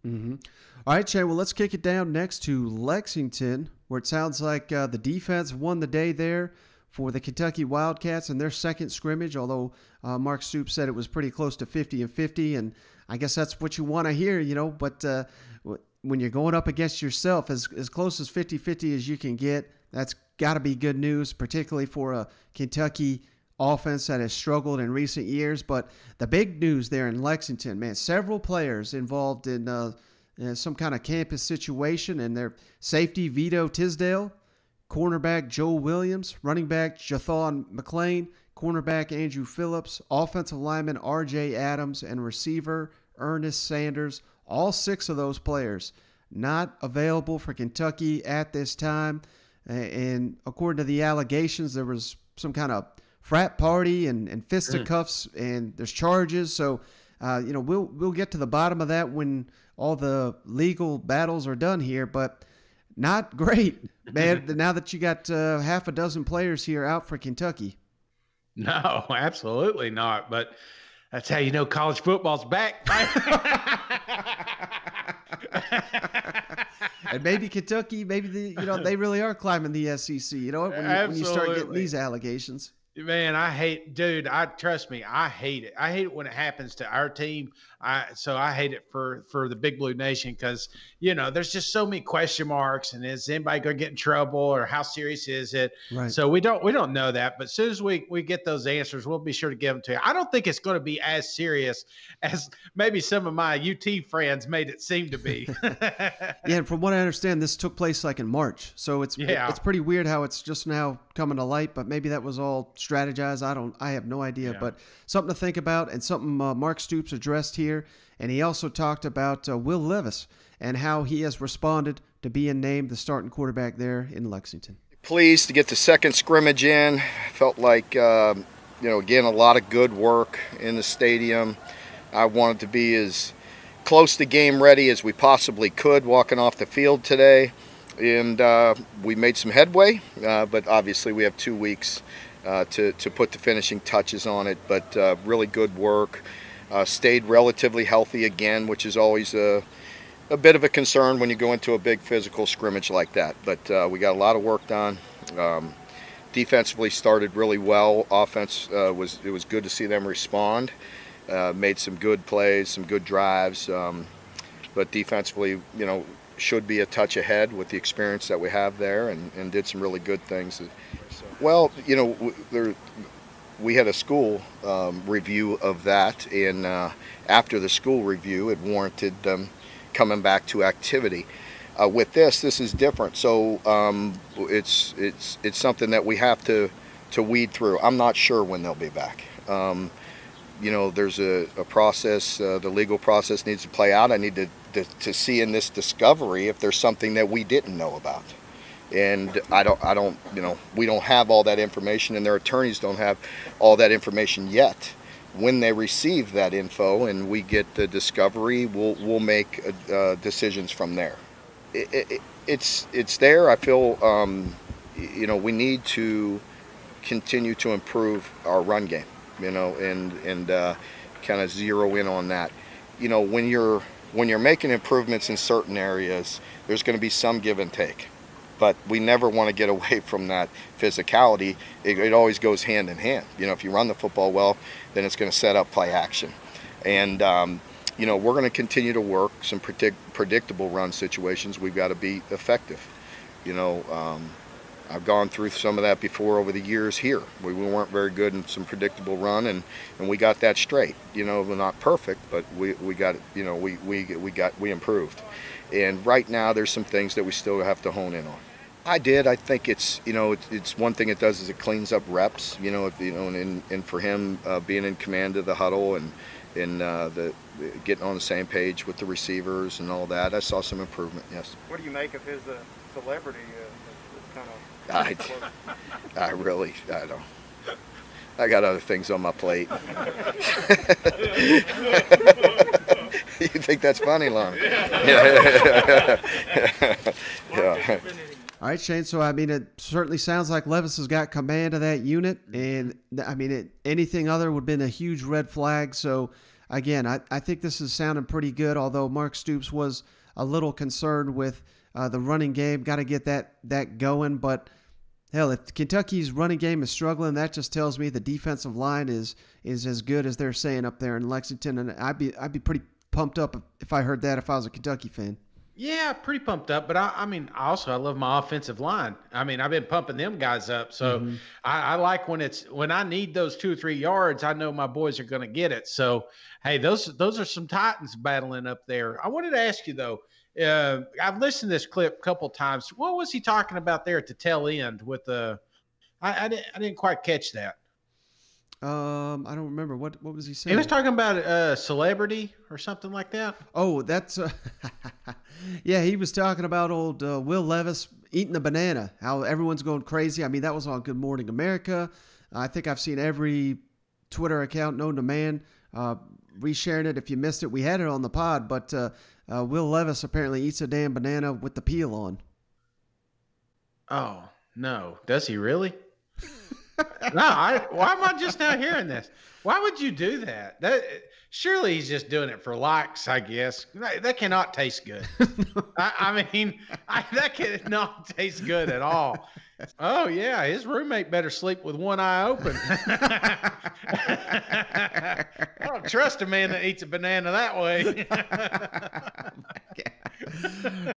Mm-hmm. All right, Shane, well, let's kick it down next to Lexington, where it sounds like the defense won the day there for the Kentucky Wildcats in their second scrimmage, although Mark Stoops said it was pretty close to 50-50, and I guess that's what you want to hear, but when you're going up against yourself, as close as 50-50 as you can get, that's got to be good news, particularly for a Kentucky offense that has struggled in recent years. But the big news there in Lexington, man, several players involved in some kind of campus situation, and their safety, Vito Tisdale, cornerback Joel Williams, running back Jathan McClain, cornerback Andrew Phillips, offensive lineman R.J. Adams, and receiver Ernest Sanders. All 6 of those players not available for Kentucky at this time. And according to the allegations, there was some kind of frat party and fisticuffs, and there's charges. So, we'll get to the bottom of that when all the legal battles are done here. But not great, man. Now that you got half a dozen players here out for Kentucky. No, absolutely not. But that's how you know college football's back. And maybe Kentucky, they really are climbing the SEC. You know what? When you start getting these allegations. Man, trust me, I hate it. I hate it when it happens to our team. So I hate it for the Big Blue Nation because, there's just so many question marks, and is anybody going to get in trouble, or how serious is it? Right. So we don't know that, but as soon as we get those answers, we'll be sure to give them to you. I don't think it's going to be as serious as maybe some of my UT friends made it seem to be. Yeah, and from what I understand, this took place like in March, so it's pretty weird how it's just now coming to light. But maybe that was all strategized. I have no idea, but something to think about, and something Mark Stoops addressed here. And he also talked about Will Levis and how he has responded to being named the starting quarterback there in Lexington. Pleased to get the second scrimmage in. Felt like, again, a lot of good work in the stadium. I wanted to be as close to game ready as we possibly could walking off the field today. And we made some headway, but obviously we have 2 weeks to put the finishing touches on it. But really good work. Stayed relatively healthy again, which is always a bit of a concern when you go into a big physical scrimmage like that. But we got a lot of work done. Defensively started really well. Offense, it was good to see them respond. Made some good plays, some good drives. But defensively, should be a touch ahead with the experience that we have there, and did some really good things. Well, we had a school review of that, and after the school review, it warranted them coming back to activity. With this is different. So it's something that we have to weed through. I'm not sure when they'll be back. There's a process. The legal process needs to play out. I need to see in this discovery if there's something that we didn't know about. And we don't have all that information, and their attorneys don't have all that information yet. When they receive that info and we get the discovery, we'll make decisions from there. It's there. I feel we need to continue to improve our run game, and kind of zero in on that. When you're making improvements in certain areas, there's going to be some give and take. But we never want to get away from that physicality. It always goes hand in hand. If you run the football well, then it's going to set up play action. And, we're going to continue to work some predictable run situations. We've got to be effective. I've gone through some of that before over the years here. We weren't very good in some predictable run, and we got that straight. We're not perfect, but we got it. We improved. And right now, there's some things that we still have to hone in on. I think it's it's one thing it does is it cleans up reps. And for him being in command of the huddle and the getting on the same page with the receivers and all that, I saw some improvement. Yes. What do you make of his celebrity? I don't. I got other things on my plate. You think that's funny, Lon? Yeah. All right, Shane. So, it certainly sounds like Levis has got command of that unit. And, anything other would have been a huge red flag. So, again, I think this is sounding pretty good, although Mark Stoops was a little concerned with the running game. Got to get that going. But, hell, if Kentucky's running game is struggling, that just tells me the defensive line is as good as they're saying up there in Lexington. And I'd be pretty pumped up if I heard that if I was a Kentucky fan. Yeah, pretty pumped up. But I love my offensive line. I mean, I've been pumping them guys up. So I like when I need those 2 or 3 yards, I know my boys are going to get it. So, hey, those are some Titans battling up there. I wanted to ask you though, I've listened to this clip a couple times. What was he talking about there at the tail end with the, I didn't quite catch that. I don't remember. What was he saying? He was talking about celebrity or something like that. Oh, that's yeah. He was talking about old Will Levis eating a banana. How everyone's going crazy. I mean, that was on Good Morning America. I think I've seen every Twitter account known to man resharing it. If you missed it, we had it on the pod. But Will Levis apparently eats a damn banana with the peel on. Oh no, does he really? No, why am I just now hearing this? Why would you do that? Surely he's just doing it for likes, I guess. That cannot taste good. I mean, that cannot taste good at all. Oh, yeah, his roommate better sleep with one eye open. I don't trust a man that eats a banana that way.